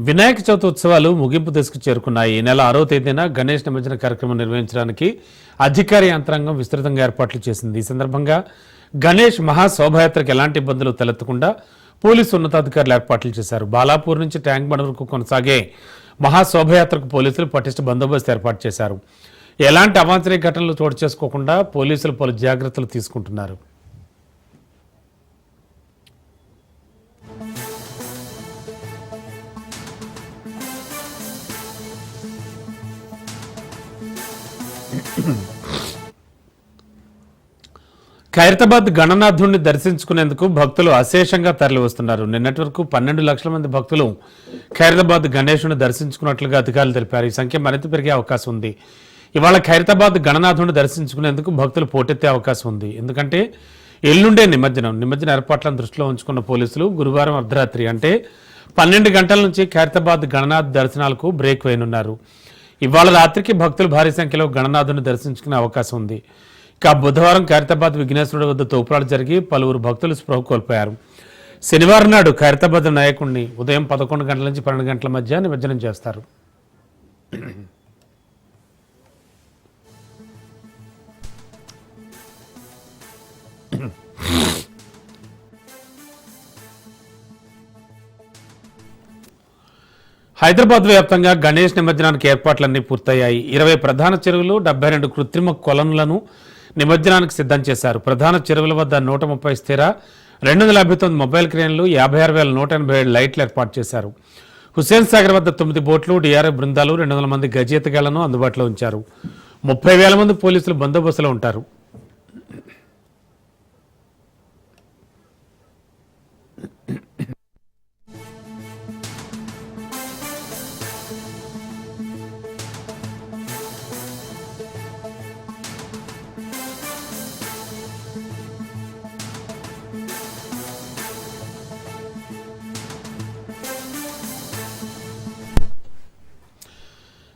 వినాయక చవితి ఉత్సవాలు ముగింపు దశకు చేరుకున్నాయి. ఈ నెల 6వ తేదీన గణేష్ నిమజ్జన కార్యక్రమం నిర్వహించడానికి అధికార యంత్రాంగం విస్తృతంగా ఏర్పాట్లు చేసింది. ఈ సందర్భంగా గణేష్ మహాశోభాయాత్రకు ఎలాంటి ఇబ్బందులు తలెత్తకుండా పోలీసు ఉన్నతాధికారులు ఏర్పాట్లు చేశారు. బాలాపూర్ నుంచి ట్యాంక్ బండ్ వరకు కొనసాగే మహాశోభయాత్రకు పోలీసులు పటిష్ట బందోబస్తు ఏర్పాటు చేశారు. ఎలాంటి అవాంఛనీయ ఘటనలు చోటు చేసుకోకుండా పోలీసులు పలు జాగ్రత్తలు తీసుకుంటున్నారు. ఖైరతాబాద్ గణనాథుడిని దర్శించుకునేందుకు భక్తులు అశేషంగా తరలి వస్తున్నారు. నిన్నటి వరకు 12 లక్షల మంది భక్తులు ఖైరతాబాద్ గణేశుని దర్శించుకున్నట్లుగా అధికారులు తెలిపారు. ఈ సంఖ్య మరింత పెరిగే అవకాశం ఉంది. ఇవాళ ఖైరతాబాద్ గణనాథుడిని దర్శించుకునేందుకు భక్తులు పోటెత్తే అవకాశం ఉంది. ఎందుకంటే ఎల్లుండే నిమజ్జన ఏర్పాట్లను దృష్టిలో ఉంచుకున్న పోలీసులు గురువారం అర్ధరాత్రి అంటే 12 గంటల నుంచి ఖైరతాబాద్ గణనాథ్ దర్శనాలకు బ్రేక్ వేయనున్నారు. ఇవాళ రాత్రికి భక్తులు భారీ సంఖ్యలో గణనాథుని దర్శించుకునే అవకాశం ఉంది. ఇక బుధవారం ఖైరతాబాద్ విఘ్నేశ్వరుడి వద్ద తోపులాట జరిగి పలువురు భక్తులు స్పృహ కోల్పోయారు. శనివారం నాడు ఖైరతాబాద్ నాయకుడిని ఉదయం 11 గంటల నుంచి 12 గంటల మధ్య నిమజ్జనం చేస్తారు. హైదరాబాద్ వ్యాప్తంగా గణేష్ నిమజ్జనానికి ఏర్పాట్లన్నీ పూర్తయ్యాయి. 20 ప్రధాన చెరువులు 72 కృత్రిమ కొలనులను నిమజ్జనానికి సిద్ధం చేశారు. ప్రధాన చెరువుల వద్ద 130 స్థిర 259 మొబైల్ క్రేన్లు 56,187 లైట్లు ఏర్పాటు చేశారు. హుస్సేన్ సాగర్ వద్ద 9 బోట్లు డిఆర్ఎఫ్ బృందాలు 200 మంది గజేతగాళ్లను అందుబాటులో ఉంచారు. 30,000 మంది పోలీసులు బందోబస్తులో ఉంటారు.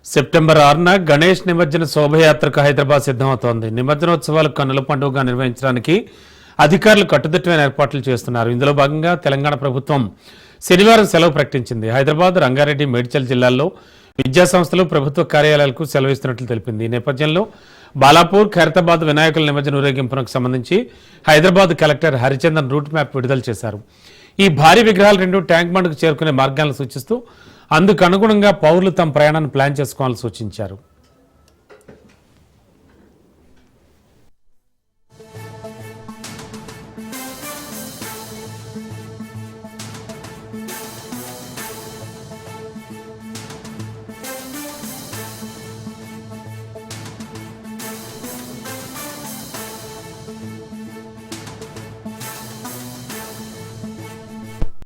సెప్టెంబర్ 6న గణేష్ నిమజ్జన శోభయాత్రకు హైదరాబాద్ సిద్ధమవుతోంది. నిమజ్జనోత్సవాలకు కన్నుల పండుగగా నిర్వహించడానికి అధికారులు కట్టుదిట్టమైన ఏర్పాట్లు చేస్తున్నారు. ఇందులో భాగంగా తెలంగాణ ప్రభుత్వం శనివారం సెలవు ప్రకటించింది. హైదరాబాద్, రంగారెడ్డి, మేడ్చల్ జిల్లాల్లో విద్యాసంస్థలు, ప్రభుత్వ కార్యాలయాలకు సెలవు ఇస్తున్నట్లు తెలిపింది. ఈ నేపథ్యంలో బాలాపూర్, ఖైరతాబాద్ వినాయకుల నిమజ్జన ఊరేగింపునకు సంబంధించి Hyderabad collector Harichandan route map విడుదల చేశారు. ఈ భారీ విగ్రహాలు 2 ట్యాంక్ బండ్కు చేరుకునే మార్గాలను సూచిస్తూ అందుకు అనుగుణంగా పౌరులు తమ ప్రయాణాన్ని ప్లాన్ చేసుకోవాలని సూచించారు.